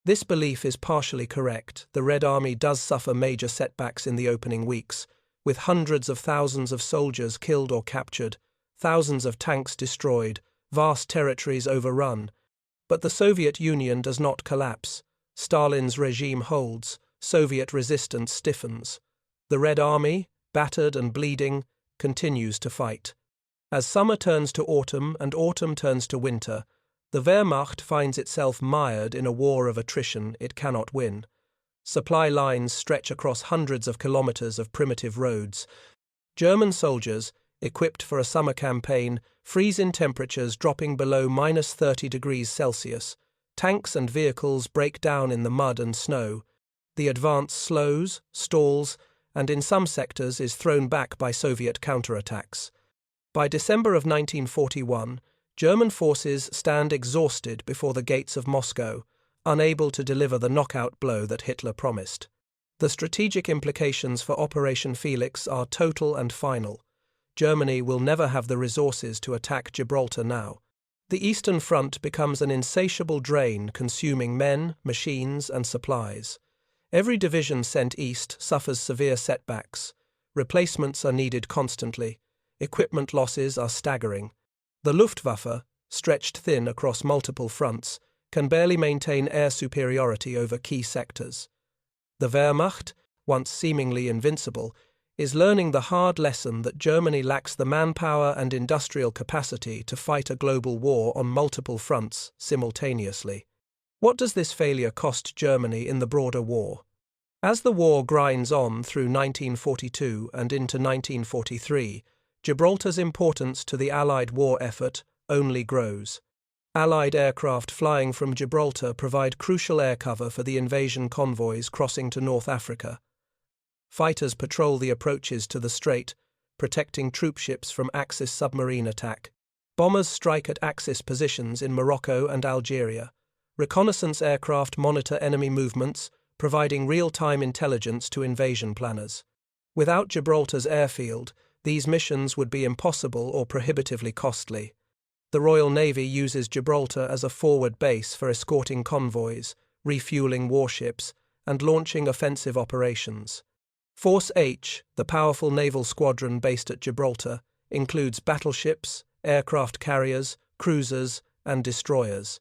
This belief is partially correct. The Red Army does suffer major setbacks in the opening weeks, with hundreds of thousands of soldiers killed or captured, thousands of tanks destroyed, vast territories overrun. But the Soviet Union does not collapse. Stalin's regime holds, Soviet resistance stiffens. The Red Army, battered and bleeding, continues to fight. As summer turns to autumn and autumn turns to winter, the Wehrmacht finds itself mired in a war of attrition it cannot win. Supply lines stretch across hundreds of kilometers of primitive roads. German soldiers, equipped for a summer campaign, freeze in temperatures dropping below -30 degrees Celsius. Tanks and vehicles break down in the mud and snow. The advance slows, stalls, and in some sectors is thrown back by Soviet counterattacks. By December of 1941, German forces stand exhausted before the gates of Moscow, unable to deliver the knockout blow that Hitler promised. The strategic implications for Operation Felix are total and final. Germany will never have the resources to attack Gibraltar now. The Eastern Front becomes an insatiable drain consuming men, machines, and supplies. Every division sent east suffers severe setbacks. Replacements are needed constantly. Equipment losses are staggering. The Luftwaffe, stretched thin across multiple fronts, can barely maintain air superiority over key sectors. The Wehrmacht, once seemingly invincible, is learning the hard lesson that Germany lacks the manpower and industrial capacity to fight a global war on multiple fronts simultaneously. What does this failure cost Germany in the broader war? As the war grinds on through 1942 and into 1943, Gibraltar's importance to the Allied war effort only grows. Allied aircraft flying from Gibraltar provide crucial air cover for the invasion convoys crossing to North Africa. Fighters patrol the approaches to the strait, protecting troopships from Axis submarine attack. Bombers strike at Axis positions in Morocco and Algeria. Reconnaissance aircraft monitor enemy movements, providing real-time intelligence to invasion planners. Without Gibraltar's airfield, these missions would be impossible or prohibitively costly. The Royal Navy uses Gibraltar as a forward base for escorting convoys, refueling warships, and launching offensive operations. Force H, the powerful naval squadron based at Gibraltar, includes battleships, aircraft carriers, cruisers, and destroyers.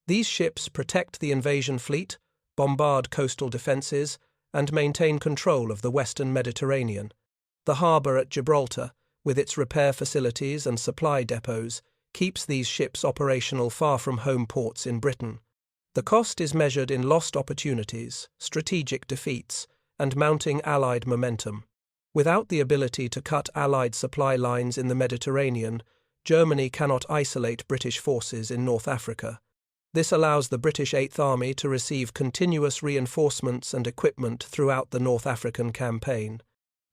These ships protect the invasion fleet, bombard coastal defences, and maintain control of the western Mediterranean. The harbour at Gibraltar, with its repair facilities and supply depots, keeps these ships operational far from home ports in Britain. The cost is measured in lost opportunities, strategic defeats, and mounting Allied momentum. Without the ability to cut Allied supply lines in the Mediterranean, Germany cannot isolate British forces in North Africa. This allows the British Eighth Army to receive continuous reinforcements and equipment throughout the North African campaign.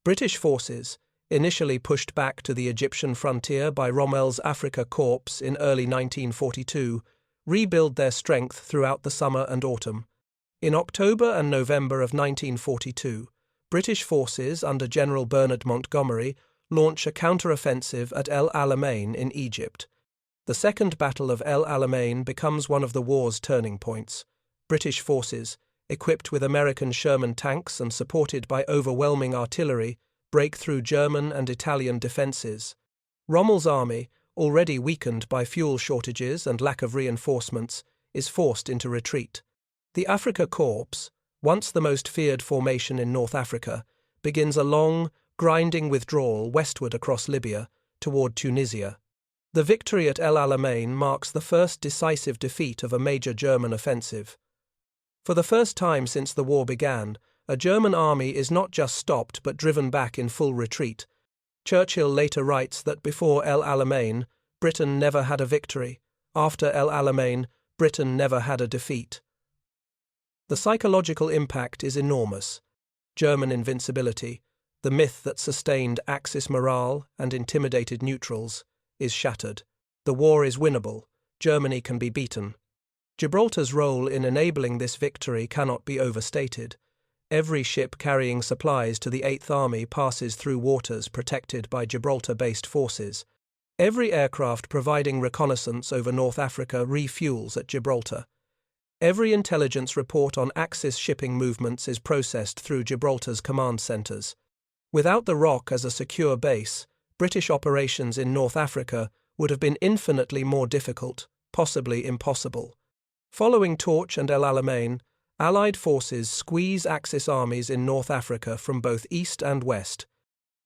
British forces, initially pushed back to the Egyptian frontier by Rommel's Afrika Korps in early 1942, rebuild their strength throughout the summer and autumn. In October and November of 1942, British forces under General Bernard Montgomery launch a counter-offensive at El Alamein in Egypt. The Second Battle of El Alamein becomes one of the war's turning points. British forces, equipped with American Sherman tanks and supported by overwhelming artillery, break through German and Italian defences. Rommel's army, already weakened by fuel shortages and lack of reinforcements, is forced into retreat. The Afrika Korps, once the most feared formation in North Africa, begins a long, grinding withdrawal westward across Libya, toward Tunisia. The victory at El Alamein marks the first decisive defeat of a major German offensive. For the first time since the war began, a German army is not just stopped but driven back in full retreat. Churchill later writes that before El Alamein, Britain never had a victory. After El Alamein, Britain never had a defeat. The psychological impact is enormous. German invincibility, the myth that sustained Axis morale and intimidated neutrals, is shattered. The war is winnable. Germany can be beaten. Gibraltar's role in enabling this victory cannot be overstated. Every ship carrying supplies to the Eighth Army passes through waters protected by Gibraltar-based forces. Every aircraft providing reconnaissance over North Africa refuels at Gibraltar. Every intelligence report on Axis shipping movements is processed through Gibraltar's command centres. Without the Rock as a secure base, British operations in North Africa would have been infinitely more difficult, possibly impossible. Following Torch and El Alamein, Allied forces squeeze Axis armies in North Africa from both east and west.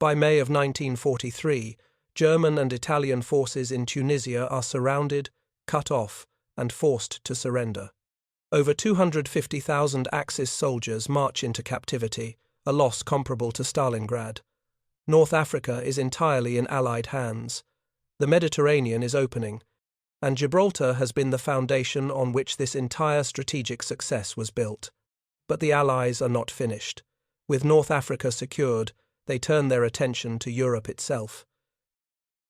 By May of 1943, German and Italian forces in Tunisia are surrounded, cut off, and forced to surrender. Over 250,000 Axis soldiers march into captivity, a loss comparable to Stalingrad. North Africa is entirely in Allied hands. The Mediterranean is opening, and Gibraltar has been the foundation on which this entire strategic success was built. But the Allies are not finished. With North Africa secured, they turn their attention to Europe itself.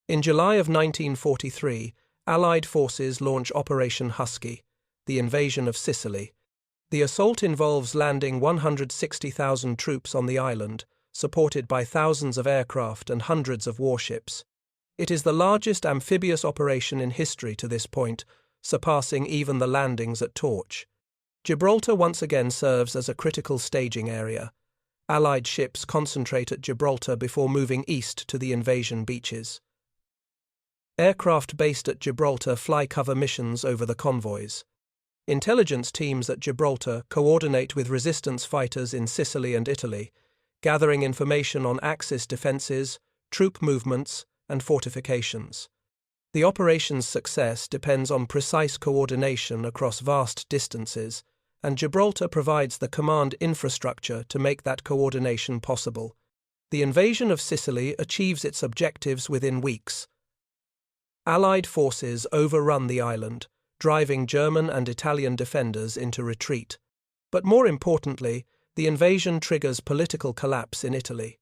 In July of 1943, Allied forces launch Operation Husky, the invasion of Sicily. The assault involves landing 160,000 troops on the island, supported by thousands of aircraft and hundreds of warships. It is the largest amphibious operation in history to this point, surpassing even the landings at Torch. Gibraltar once again serves as a critical staging area. Allied ships concentrate at Gibraltar before moving east to the invasion beaches. Aircraft based at Gibraltar fly cover missions over the convoys. Intelligence teams at Gibraltar coordinate with resistance fighters in Sicily and Italy, gathering information on Axis defences, troop movements, and fortifications. The operation's success depends on precise coordination across vast distances, and Gibraltar provides the command infrastructure to make that coordination possible. The invasion of Sicily achieves its objectives within weeks. Allied forces overrun the island, driving German and Italian defenders into retreat. But more importantly, the invasion triggers political collapse in Italy.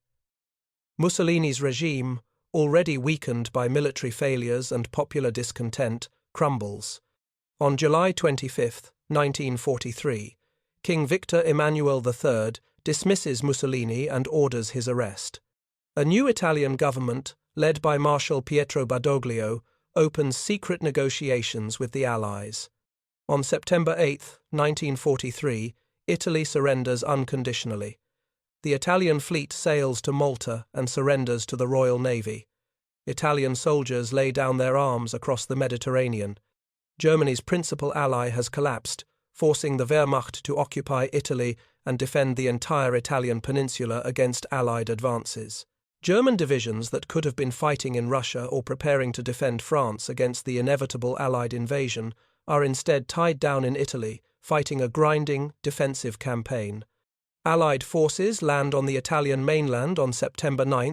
Mussolini's regime, already weakened by military failures and popular discontent, crumbles. On July 25, 1943, King Victor Emmanuel III dismisses Mussolini and orders his arrest. A new Italian government, led by Marshal Pietro Badoglio, opens secret negotiations with the Allies. On September 8, 1943, Italy surrenders unconditionally. The Italian fleet sails to Malta and surrenders to the Royal Navy. Italian soldiers lay down their arms across the Mediterranean. Germany's principal ally has collapsed, forcing the Wehrmacht to occupy Italy and defend the entire Italian peninsula against Allied advances. German divisions that could have been fighting in Russia or preparing to defend France against the inevitable Allied invasion are instead tied down in Italy, fighting a grinding, defensive campaign. Allied forces land on the Italian mainland on September 9,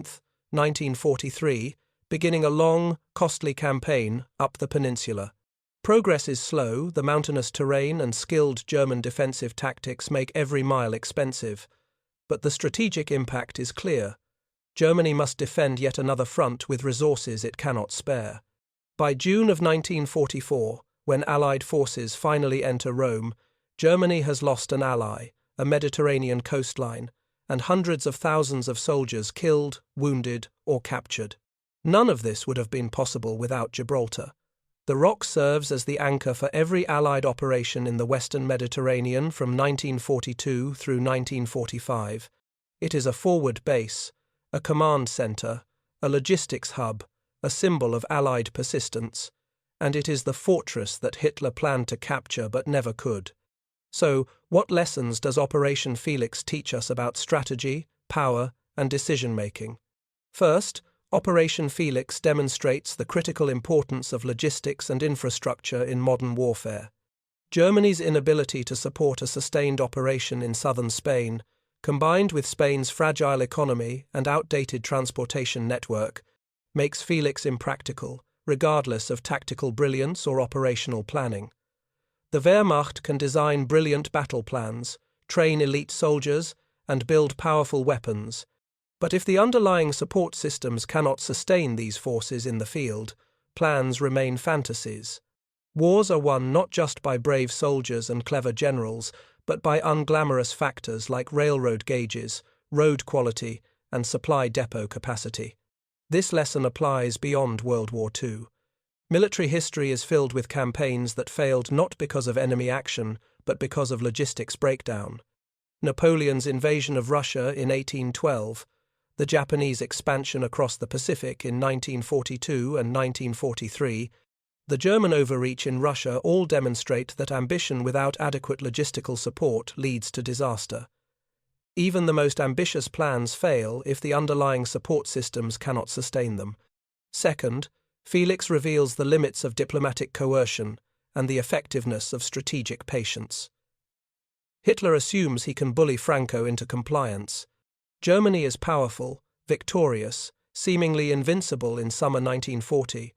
1943, beginning a long, costly campaign up the peninsula. Progress is slow, the mountainous terrain and skilled German defensive tactics make every mile expensive, but the strategic impact is clear. Germany must defend yet another front with resources it cannot spare. By June of 1944, when Allied forces finally enter Rome, Germany has lost an ally, a Mediterranean coastline, and hundreds of thousands of soldiers killed, wounded, or captured. None of this would have been possible without Gibraltar. The Rock serves as the anchor for every Allied operation in the Western Mediterranean from 1942 through 1945. It is a forward base, a command centre, a logistics hub, a symbol of Allied persistence, and it is the fortress that Hitler planned to capture but never could. So, what lessons does Operation Felix teach us about strategy, power, and decision-making? First, Operation Felix demonstrates the critical importance of logistics and infrastructure in modern warfare. Germany's inability to support a sustained operation in southern Spain, combined with Spain's fragile economy and outdated transportation network, makes Felix impractical, regardless of tactical brilliance or operational planning. The Wehrmacht can design brilliant battle plans, train elite soldiers, and build powerful weapons, but if the underlying support systems cannot sustain these forces in the field, plans remain fantasies. Wars are won not just by brave soldiers and clever generals, but by unglamorous factors like railroad gauges, road quality, and supply depot capacity. This lesson applies beyond World War II. Military history is filled with campaigns that failed not because of enemy action, but because of logistics breakdown. Napoleon's invasion of Russia in 1812, the Japanese expansion across the Pacific in 1942 and 1943, the German overreach in Russia all demonstrate that ambition without adequate logistical support leads to disaster. Even the most ambitious plans fail if the underlying support systems cannot sustain them. Second, Felix reveals the limits of diplomatic coercion and the effectiveness of strategic patience. Hitler assumes he can bully Franco into compliance. Germany is powerful, victorious, seemingly invincible in summer 1940.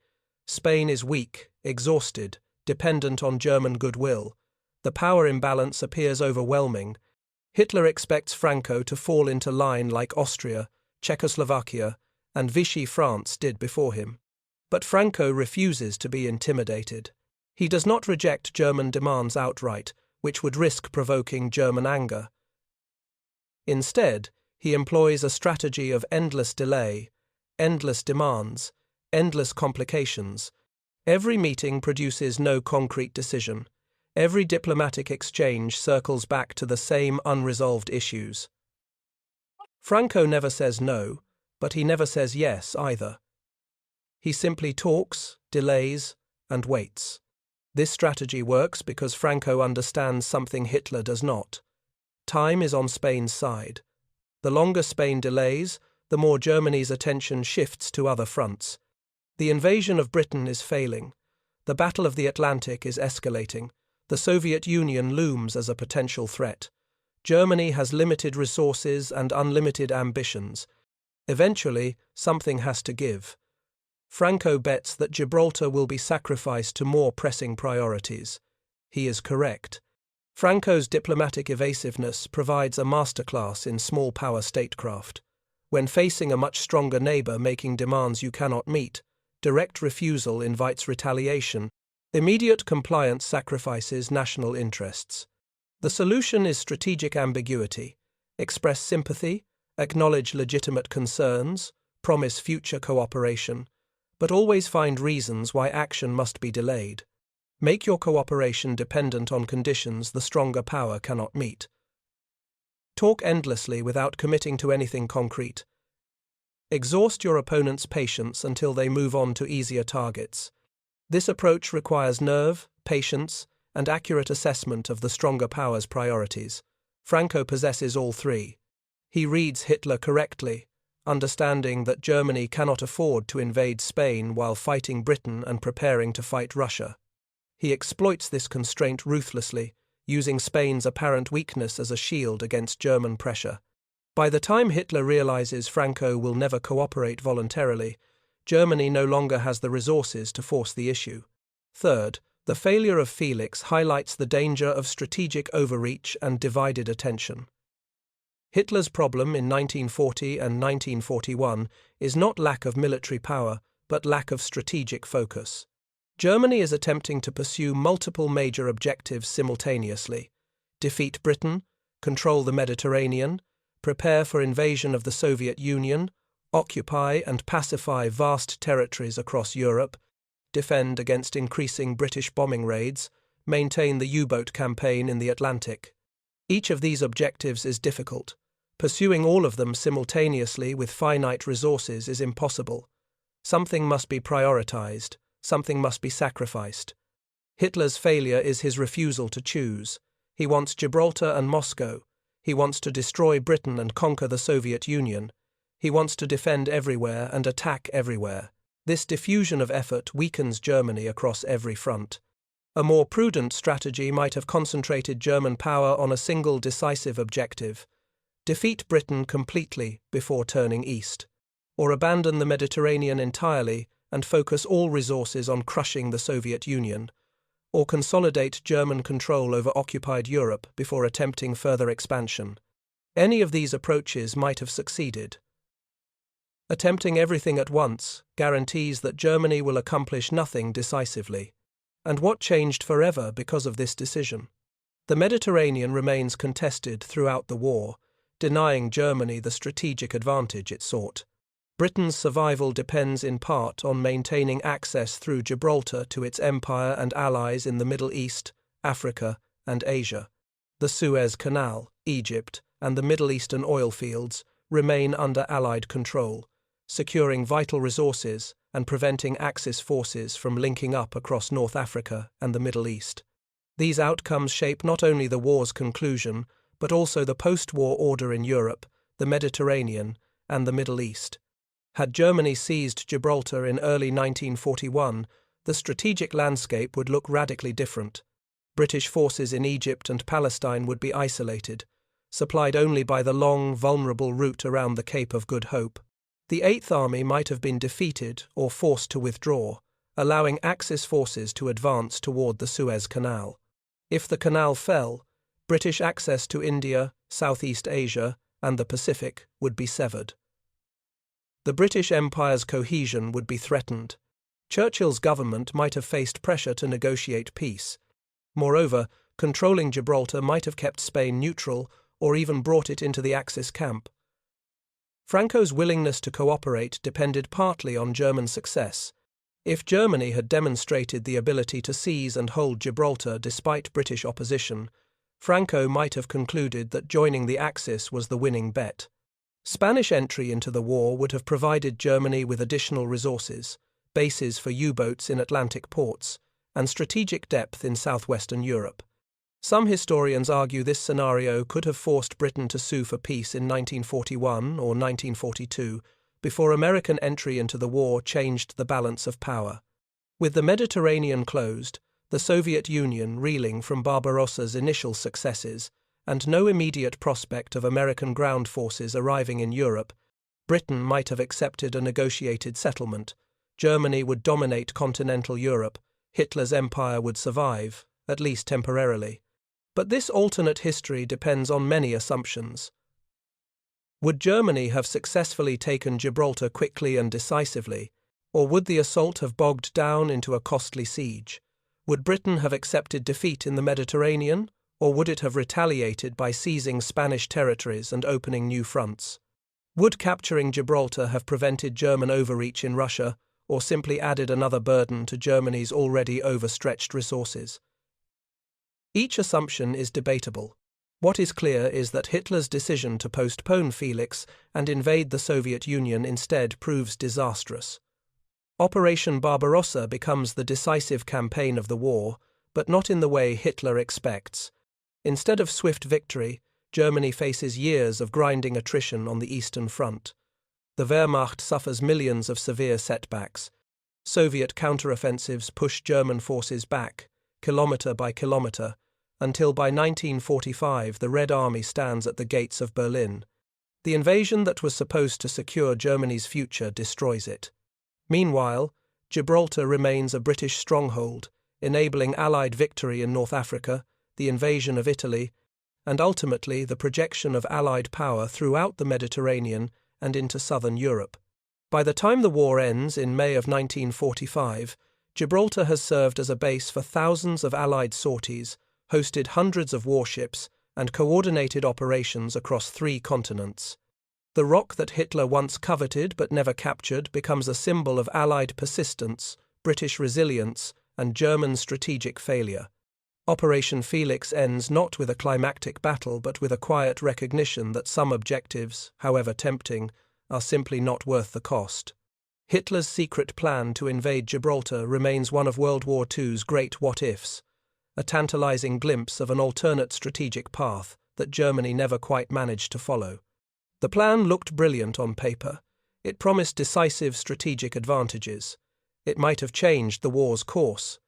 Spain is weak, exhausted, dependent on German goodwill. The power imbalance appears overwhelming. Hitler expects Franco to fall into line like Austria, Czechoslovakia, and Vichy France did before him. But Franco refuses to be intimidated. He does not reject German demands outright, which would risk provoking German anger. Instead, He employs a strategy of endless delay, endless demands, endless complications. Every meeting produces no concrete decision. Every diplomatic exchange circles back to the same unresolved issues. Franco never says no, but he never says yes either. He simply talks, delays, and waits. This strategy works because Franco understands something Hitler does not. Time is on Spain's side. The longer Spain delays, the more Germany's attention shifts to other fronts. The invasion of Britain is failing. The Battle of the Atlantic is escalating. The Soviet Union looms as a potential threat. Germany has limited resources and unlimited ambitions. Eventually, something has to give. Franco bets that Gibraltar will be sacrificed to more pressing priorities. He is correct. Franco's diplomatic evasiveness provides a masterclass in small power statecraft. When facing a much stronger neighbor making demands you cannot meet, direct refusal invites retaliation. Immediate compliance sacrifices national interests. The solution is strategic ambiguity. Express sympathy, acknowledge legitimate concerns, promise future cooperation, but always find reasons why action must be delayed. Make your cooperation dependent on conditions the stronger power cannot meet. Talk endlessly without committing to anything concrete. Exhaust your opponent's patience until they move on to easier targets. This approach requires nerve, patience, and accurate assessment of the stronger power's priorities. Franco possesses all three. He reads Hitler correctly, understanding that Germany cannot afford to invade Spain while fighting Britain and preparing to fight Russia. He exploits this constraint ruthlessly, using Spain's apparent weakness as a shield against German pressure. By the time Hitler realizes Franco will never cooperate voluntarily, Germany no longer has the resources to force the issue. Third, the failure of Felix highlights the danger of strategic overreach and divided attention. Hitler's problem in 1940 and 1941 is not lack of military power, but lack of strategic focus. Germany is attempting to pursue multiple major objectives simultaneously: defeat Britain, control the Mediterranean, prepare for invasion of the Soviet Union, occupy and pacify vast territories across Europe, defend against increasing British bombing raids, maintain the U-boat campaign in the Atlantic. Each of these objectives is difficult. Pursuing all of them simultaneously with finite resources is impossible. Something must be prioritized, something must be sacrificed. Hitler's failure is his refusal to choose. He wants Gibraltar and Moscow. He wants to destroy Britain and conquer the Soviet Union. He wants to defend everywhere and attack everywhere. This diffusion of effort weakens Germany across every front. A more prudent strategy might have concentrated German power on a single decisive objective: defeat Britain completely before turning east, or abandon the Mediterranean entirely and focus all resources on crushing the Soviet Union, or consolidate German control over occupied Europe before attempting further expansion. Any of these approaches might have succeeded. Attempting everything at once guarantees that Germany will accomplish nothing decisively. And what changed forever because of this decision? The Mediterranean remains contested throughout the war, denying Germany the strategic advantage it sought. Britain's survival depends in part on maintaining access through Gibraltar to its empire and allies in the Middle East, Africa, and Asia. The Suez Canal, Egypt, and the Middle Eastern oil fields remain under Allied control, securing vital resources and preventing Axis forces from linking up across North Africa and the Middle East. These outcomes shape not only the war's conclusion, but also the post-war order in Europe, the Mediterranean, and the Middle East. Had Germany seized Gibraltar in early 1941, the strategic landscape would look radically different. British forces in Egypt and Palestine would be isolated, supplied only by the long, vulnerable route around the Cape of Good Hope. The Eighth Army might have been defeated or forced to withdraw, allowing Axis forces to advance toward the Suez Canal. If the canal fell, British access to India, Southeast Asia, and the Pacific would be severed. The British Empire's cohesion would be threatened. Churchill's government might have faced pressure to negotiate peace. Moreover, controlling Gibraltar might have kept Spain neutral or even brought it into the Axis camp. Franco's willingness to cooperate depended partly on German success. If Germany had demonstrated the ability to seize and hold Gibraltar despite British opposition, Franco might have concluded that joining the Axis was the winning bet. Spanish entry into the war would have provided Germany with additional resources, bases for U-boats in Atlantic ports, and strategic depth in southwestern Europe. Some historians argue this scenario could have forced Britain to sue for peace in 1941 or 1942, before American entry into the war changed the balance of power. With the Mediterranean closed, the Soviet Union reeling from Barbarossa's initial successes, and no immediate prospect of American ground forces arriving in Europe, Britain might have accepted a negotiated settlement. Germany would dominate continental Europe, Hitler's empire would survive, at least temporarily. But this alternate history depends on many assumptions. Would Germany have successfully taken Gibraltar quickly and decisively, or would the assault have bogged down into a costly siege? Would Britain have accepted defeat in the Mediterranean, or would it have retaliated by seizing Spanish territories and opening new fronts? Would capturing Gibraltar have prevented German overreach in Russia, or simply added another burden to Germany's already overstretched resources? Each assumption is debatable. What is clear is that Hitler's decision to postpone Felix and invade the Soviet Union instead proves disastrous. Operation Barbarossa becomes the decisive campaign of the war, but not in the way Hitler expects. Instead of swift victory, Germany faces years of grinding attrition on the Eastern Front. The Wehrmacht suffers millions of severe setbacks. Soviet counteroffensives push German forces back, kilometre by kilometre, until by 1945 the Red Army stands at the gates of Berlin. The invasion that was supposed to secure Germany's future destroys it. Meanwhile, Gibraltar remains a British stronghold, enabling Allied victory in North Africa, the invasion of Italy, and ultimately the projection of Allied power throughout the Mediterranean and into southern Europe. By the time the war ends in May of 1945, Gibraltar has served as a base for thousands of Allied sorties, hosted hundreds of warships, and coordinated operations across 3 continents. The rock that Hitler once coveted but never captured becomes a symbol of Allied persistence, British resilience, and German strategic failure. Operation Felix ends not with a climactic battle but with a quiet recognition that some objectives, however tempting, are simply not worth the cost. Hitler's secret plan to invade Gibraltar remains one of World War II's great what-ifs, a tantalizing glimpse of an alternate strategic path that Germany never quite managed to follow. The plan looked brilliant on paper. It promised decisive strategic advantages. It might have changed the war's course.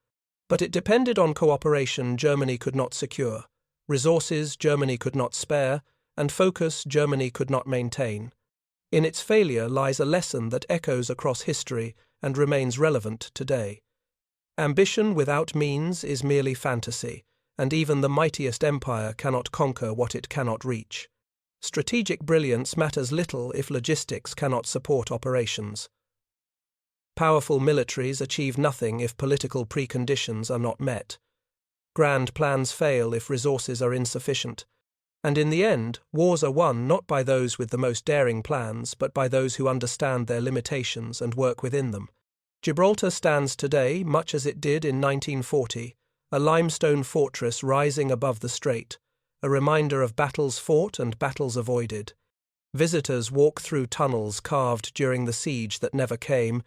But it depended on cooperation Germany could not secure, resources Germany could not spare, and focus Germany could not maintain. In its failure lies a lesson that echoes across history and remains relevant today. Ambition without means is merely fantasy, and even the mightiest empire cannot conquer what it cannot reach. Strategic brilliance matters little if logistics cannot support operations. Powerful militaries achieve nothing if political preconditions are not met. Grand plans fail if resources are insufficient. And in the end, wars are won not by those with the most daring plans, but by those who understand their limitations and work within them. Gibraltar stands today, much as it did in 1940, a limestone fortress rising above the strait, a reminder of battles fought and battles avoided. Visitors walk through tunnels carved during the siege that never came,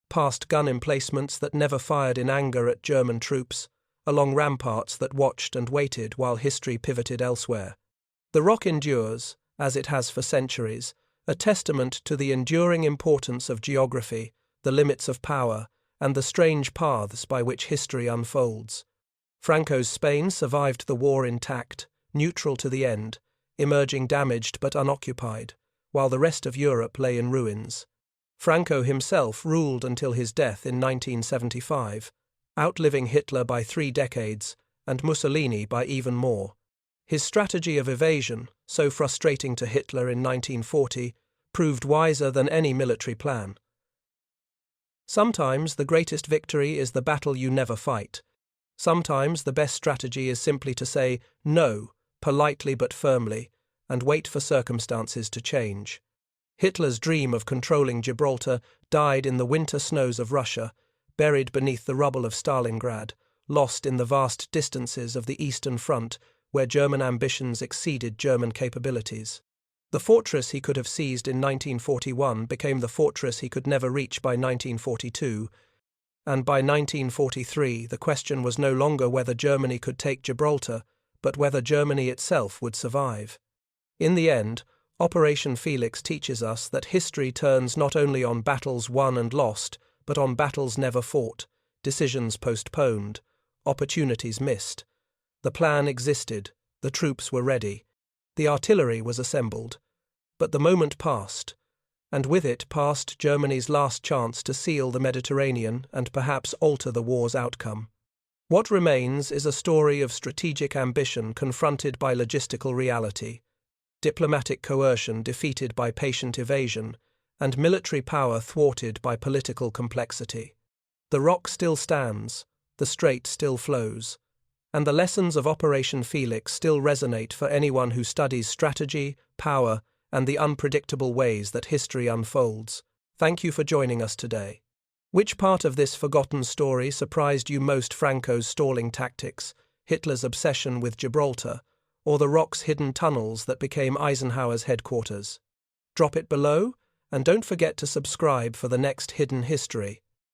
past gun emplacements that never fired in anger at German troops, along ramparts that watched and waited while history pivoted elsewhere. The rock endures, as it has for centuries, a testament to the enduring importance of geography, the limits of power, and the strange paths by which history unfolds. Franco's Spain survived the war intact, neutral to the end, emerging damaged but unoccupied, while the rest of Europe lay in ruins. Franco himself ruled until his death in 1975, outliving Hitler by 3 decades and Mussolini by even more. His strategy of evasion, so frustrating to Hitler in 1940, proved wiser than any military plan. Sometimes the greatest victory is the battle you never fight. Sometimes the best strategy is simply to say no, politely but firmly, and wait for circumstances to change. Hitler's dream of controlling Gibraltar died in the winter snows of Russia, buried beneath the rubble of Stalingrad, lost in the vast distances of the Eastern Front, where German ambitions exceeded German capabilities. The fortress he could have seized in 1941 became the fortress he could never reach by 1942, and by 1943 the question was no longer whether Germany could take Gibraltar, but whether Germany itself would survive. In the end, Operation Felix teaches us that history turns not only on battles won and lost, but on battles never fought, decisions postponed, opportunities missed. The plan existed, the troops were ready, the artillery was assembled, but the moment passed, and with it passed Germany's last chance to seal the Mediterranean and perhaps alter the war's outcome. What remains is a story of strategic ambition confronted by logistical reality, diplomatic coercion defeated by patient evasion, and military power thwarted by political complexity. The rock still stands, the strait still flows, and the lessons of Operation Felix still resonate for anyone who studies strategy, power, and the unpredictable ways that history unfolds. Thank you for joining us today. Which part of this forgotten story surprised you most? Franco's stalling tactics, Hitler's obsession with Gibraltar, or the rock's hidden tunnels that became Eisenhower's headquarters? Drop it below, and don't forget to subscribe for the next hidden history.